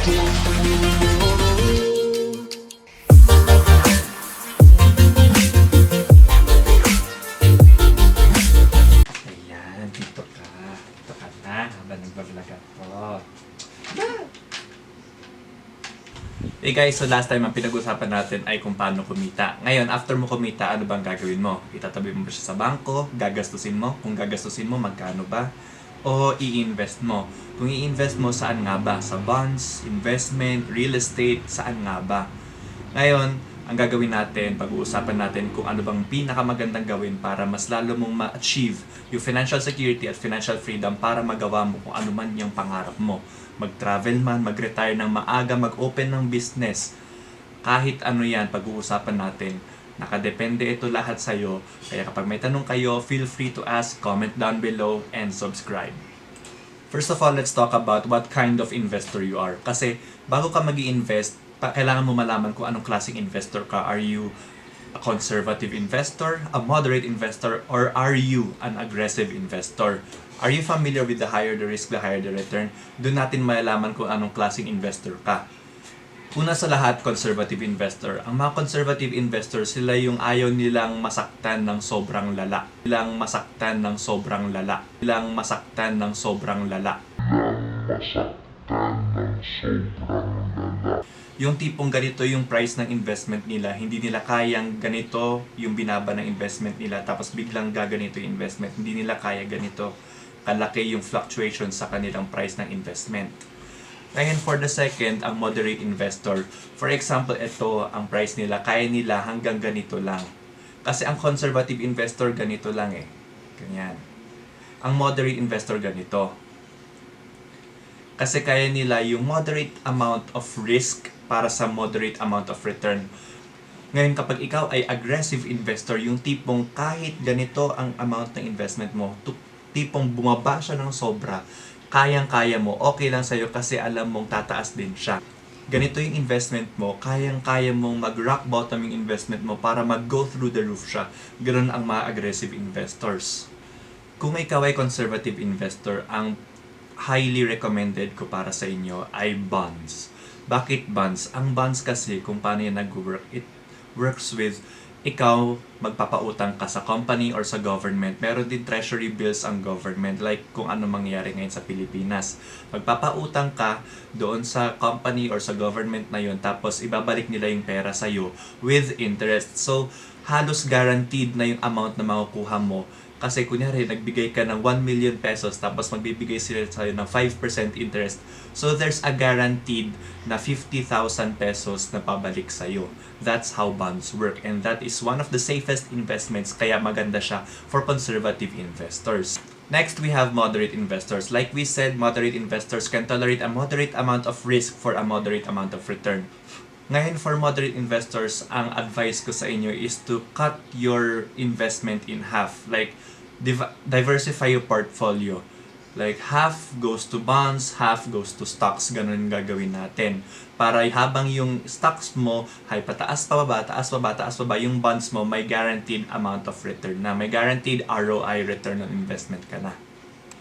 Ayan, dito ka. Dito ka na habang nagbablog ako. Hey guys, so last time ang pinag-usapan natin ay kung paano kumita. Ngayon, after mo kumita, ano bang gagawin mo? Itatabi mo ba siya sa bangko? Gagastusin mo? Kung gagastusin mo, magkano ba? O i-invest mo? Kung i-invest mo, saan nga ba? Sa bonds, investment, real estate, saan nga ba? Ngayon, ang gagawin natin, pag-uusapan natin kung ano bang pinakamagandang gawin para mas lalo mong ma-achieve yung financial security at financial freedom para magawa mo kung ano man yung pangarap mo. Mag-travel man, mag-retire ng maaga, mag-open ng business. Kahit ano yan, pag-uusapan natin. Nakadepende ito lahat sa'yo. Kaya kapag may tanong kayo, feel free to ask, comment down below, and subscribe. First of all, let's talk about what kind of investor you are. Kasi bago ka mag-i-invest, kailangan mo malaman kung anong klaseng investor ka. Are you a conservative investor, a moderate investor, or are you an aggressive investor? Are you familiar with the higher the risk, the higher the return? Doon natin malalaman kung anong klaseng investor ka. Una sa lahat, conservative investor. Ang mga conservative investor, sila yung ayaw nilang masaktan ng sobrang lala. Ilang masaktan ng sobrang lala. Ilang masaktan ng sobrang lala. Yung tipong ganito yung price ng investment nila, hindi nila kayang ganito yung binaba ng investment nila, tapos biglang gaganito yung investment. Hindi nila kaya ganito kalaki yung fluctuation sa kanilang price ng investment. Ngayon, for the second, ang moderate investor. For example, ito, ang price nila, kaya nila hanggang ganito lang. Kasi ang conservative investor, ganito lang eh. Ganyan. Ang moderate investor, ganito. Kasi kaya nila yung moderate amount of risk para sa moderate amount of return. Ngayon, kapag ikaw ay aggressive investor, yung tipong kahit ganito ang amount ng investment mo, tipong bumaba siya ng sobra, kayang-kaya mo, okay lang sa'yo kasi alam mong tataas din siya. Ganito yung investment mo, kayang-kaya mong mag-rock bottom yung investment mo para mag-go through the roof siya. Ganun ang mga aggressive investors. Kung ikaw ay conservative investor, ang highly recommended ko para sa inyo ay bonds. Bakit bonds? Ang bonds kasi, kung paano yan nag-work, it works with ikaw magpapautang ka sa company or sa government. Meron din treasury bills ang government, like kung ano mangyayari ngayon sa Pilipinas. Magpapautang ka doon sa company or sa government na yun, tapos ibabalik nila yung pera sa'yo with interest. So, halos guaranteed na yung amount na makukuha mo. Kasi kunyari, nagbigay ka ng 1 million pesos tapos magbibigay sila sa'yo ng 5% interest. So, there's a guaranteed na 50,000 pesos na pabalik sa'yo. That's how bonds work. And that is one of the safest investments, kaya maganda siya for conservative investors. Next, we have moderate investors. Like we said, moderate investors can tolerate a moderate amount of risk for a moderate amount of return. Ngayon, for moderate investors, ang advice ko sa inyo is to cut your investment in half. Like, diversify your portfolio. Like, half goes to bonds, half goes to stocks. Ganun gagawin natin. Para habang yung stocks mo ay pataas pa baba, taas pa baba, taas pa baba, yung bonds mo may guaranteed amount of return na. May guaranteed ROI, return on investment ka na.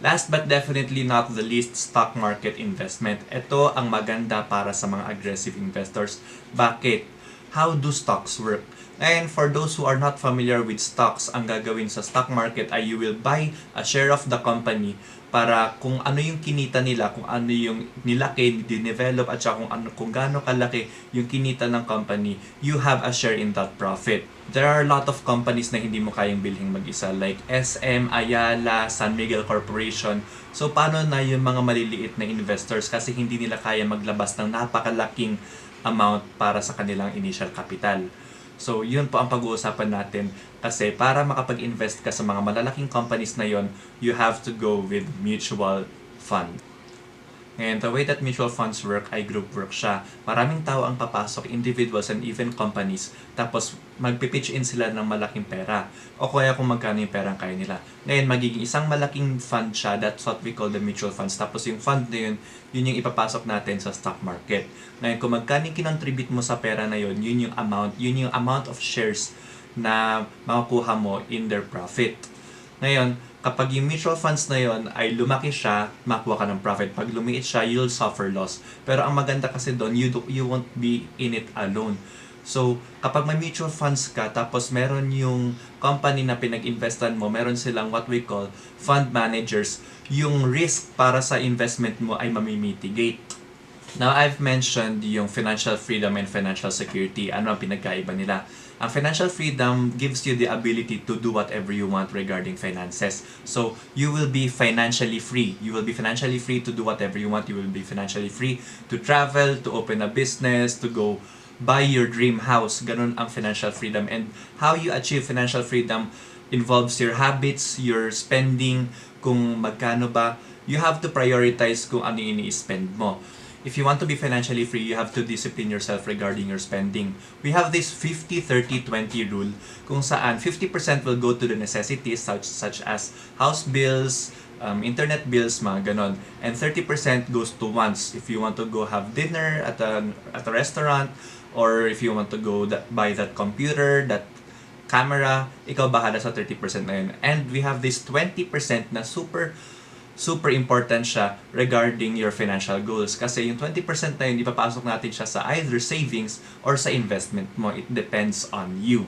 Last but definitely not the least, stock market investment. Ito ang maganda para sa mga aggressive investors. Bakit? How do stocks work? And for those who are not familiar with stocks, ang gagawin sa stock market ay you will buy a share of the company para kung ano yung kinita nila, kung ano yung nilaki, dinevelop, at saka kung gaano kalaki yung kinita ng company, you have a share in that profit. There are a lot of companies na hindi mo kayang bilhin mag-isa, like SM, Ayala, San Miguel Corporation. So, paano na yung mga maliliit na investors kasi hindi nila kaya maglabas ng napakalaking amount para sa kanilang initial capital. So, yun po ang pag-uusapan natin. Kasi para makapag-invest ka sa mga malalaking companies na yon, you have to go with mutual fund. Ngayon, the way that mutual funds work ay group work siya. Maraming tao ang papasok, individuals and even companies, tapos magpipitch in sila ng malaking pera. O kaya kung magkano yung pera ang kaya nila. Ngayon, magiging isang malaking fund siya, that's what we call the mutual funds. Tapos yung fund na yun, yun yung ipapasok natin sa stock market. Ngayon, kung magkano yung kinontribute mo sa pera na yun, yun yung amount of shares na makukuha mo in their profit. Ngayon, Kapag yung mutual funds na yon ay lumaki siya, makuha ka ng profit. Pag lumiit siya, you'll suffer loss. Pero ang maganda kasi doon, you won't be in it alone. So, kapag may mutual funds ka, tapos meron yung company na pinag-investan mo, meron silang what we call fund managers, yung risk para sa investment mo ay mamimitigate. Now, I've mentioned yung financial freedom and financial security. Ano ang pinagkaiba nila? Ang financial freedom gives you the ability to do whatever you want regarding finances. So, you will be financially free. You will be financially free to do whatever you want. You will be financially free to travel, to open a business, to go buy your dream house. Ganun ang financial freedom. And how you achieve financial freedom involves your habits, your spending, kung magkano ba. You have to prioritize kung ano yung ini-spend mo. If you want to be financially free, you have to discipline yourself regarding your spending. We have this 50-30-20 rule kung saan 50% will go to the necessities such as house bills, internet bills, mga ganon. And 30% goes to wants. If you want to go have dinner at a restaurant, or if you want to go buy that computer, that camera, ikaw bahala sa 30% na yun. And we have this 20% na super important siya regarding your financial goals. Kasi yung 20% na yun, ipapasok natin siya sa either savings or sa investment mo. It depends on you.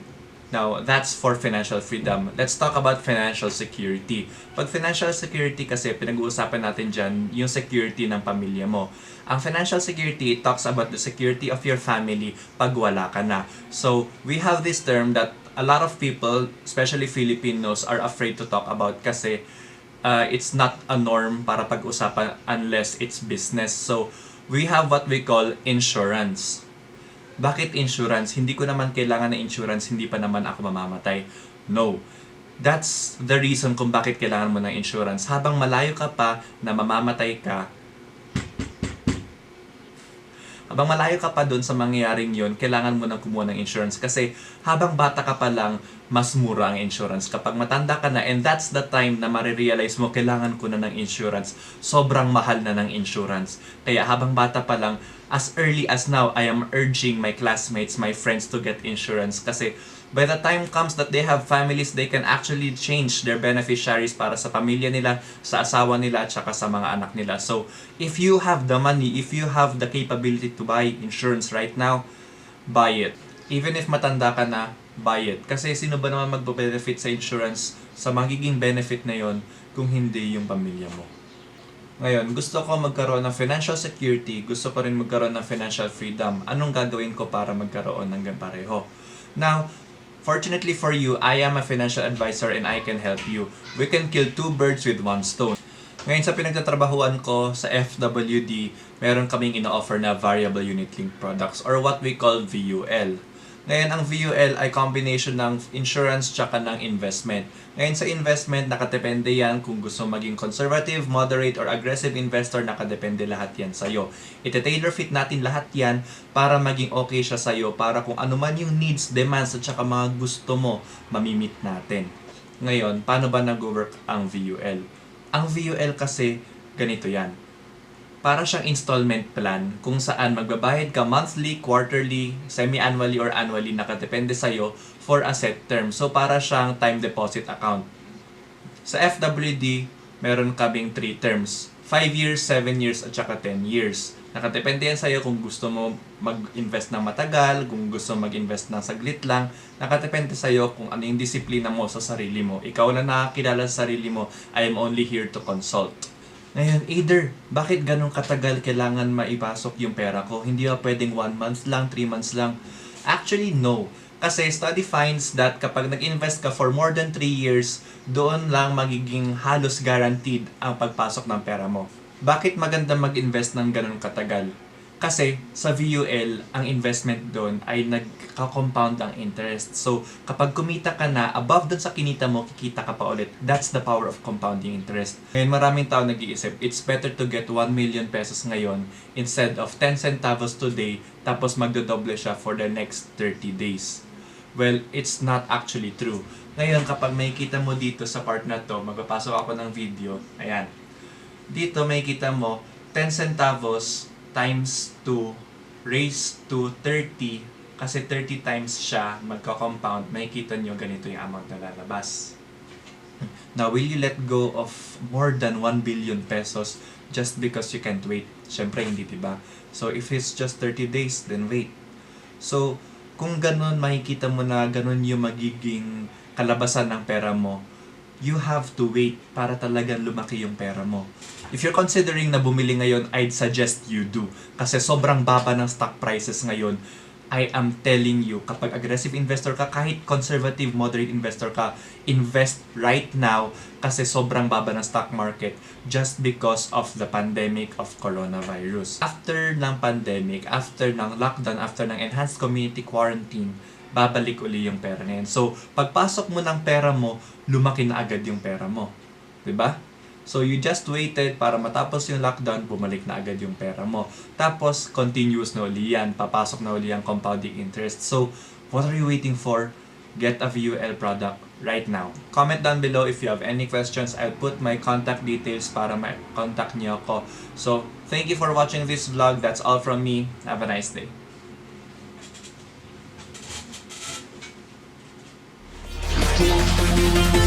Now, that's for financial freedom. Let's talk about financial security. Pag financial security kasi, pinag-uusapan natin dyan yung security ng pamilya mo. Ang financial security talks about the security of your family pag wala ka na. So, we have this term that a lot of people, especially Filipinos, are afraid to talk about kasi it's not a norm para pag-usapan unless it's business. So, we have what we call insurance. Bakit insurance? Hindi ko naman kailangan ng insurance, hindi pa naman ako mamamatay. No. That's the reason kung bakit kailangan mo ng insurance. Habang malayo ka pa na mamamatay ka, habang malayo ka pa doon sa mangyayaring yon, kailangan mo nang kumuha ng insurance kasi habang bata ka pa lang, mas mura ang insurance. Kapag matanda ka na, and that's the time na marirealize mo, kailangan ko na ng insurance. Sobrang mahal na ng insurance. Kaya habang bata pa lang, as early as now, I am urging my classmates, my friends to get insurance kasi by the time comes that they have families, they can actually change their beneficiaries para sa pamilya nila, sa asawa nila, at saka sa mga anak nila. So, if you have the money, if you have the capability to buy insurance right now, buy it. Even if matanda ka na, buy it. Kasi sino ba naman magbe-benefit sa insurance sa magiging benefit na yon kung hindi yung pamilya mo? Ngayon, gusto ko magkaroon ng financial security, gusto ko rin magkaroon ng financial freedom. Anong gagawin ko para magkaroon ng pareho? Now, fortunately for you, I am a financial advisor and I can help you. We can kill two birds with one stone. Ngayon sa pinagtatrabahuan ko sa FWD, meron kaming ino-offer na variable unit link products or what we call VUL. Ngayon, ang VUL ay combination ng insurance tsaka ng investment. Ngayon, sa investment, nakadepende yan kung gusto maging conservative, moderate, or aggressive investor, nakadepende lahat yan sa'yo. Ita-tailor fit natin lahat yan para maging okay siya sa'yo, para kung ano man yung needs, demands, at tsaka mga gusto mo, mamimit natin. Ngayon, paano ba nag-work ang VUL? Ang VUL kasi, ganito yan. Para siyang installment plan kung saan magbabayad ka monthly, quarterly, semi-annually, or annually, nakadepende sa'yo for a set term. So, para siyang time deposit account. Sa FWD, meron kaming 3 terms. 5 years, 7 years, at saka 10 years. Nakadepende yan sa'yo kung gusto mo mag-invest ng matagal, kung gusto mo mag-invest ng saglit lang. Nakadepende sa'yo kung ano yung disiplina mo sa sarili mo. Ikaw lang nakakilala sa sarili mo. I am only here to consult. Ngayon, either, bakit ganun katagal kailangan maipasok yung pera ko? Hindi ba pwedeng 1 month lang, 3 months lang? Actually, no. Kasi study finds that kapag nag-invest ka for more than 3 years, doon lang magiging halos guaranteed ang pagpasok ng pera mo. Bakit maganda mag-invest ng ganun katagal? Kasi sa VUL, ang investment doon ay nagka-compound ang interest. So, kapag kumita ka na, above doon sa kinita mo, kikita ka pa ulit. That's the power of compounding interest. Ngayon, maraming tao nag-iisip, it's better to get 1 million pesos ngayon instead of 10 centavos today, tapos magdodoble siya for the next 30 days. Well, it's not actually true. Ngayon, kapag makikita mo dito sa part na to, magpapasok ako ng video, ayan. Dito makikita mo, 10 centavos times 2 raised to 30 kasi 30 times siya magko-compound, makikita nyo ganito yung amount na lalabas. Now, will you let go of more than 1 billion pesos just because you can't wait? Syempre, hindi, diba? So, if it's just 30 days, then wait. So, kung ganun, makikita mo na ganun yung magiging kalabasan ng pera mo, you have to wait para talagang lumaki yung pera mo. If you're considering na bumili ngayon, I'd suggest you do. Kasi sobrang baba ng stock prices ngayon. I am telling you, kapag aggressive investor ka, kahit conservative, moderate investor ka, invest right now kasi sobrang baba ng stock market just because of the pandemic of coronavirus. After ng pandemic, after ng lockdown, after ng enhanced community quarantine, babalik uli yung pera na yun. So, pagpasok mo ng pera mo, lumaki na agad yung pera mo. 'Di ba? So, you just waited para matapos yung lockdown, bumalik na agad yung pera mo. Tapos, continuous na uli yan. Papasok na uli ang compounding interest. So, what are you waiting for? Get a VUL product right now. Comment down below if you have any questions. I'll put my contact details para ma-contact niyo ako. So, thank you for watching this vlog. That's all from me. Have a nice day. Thank you.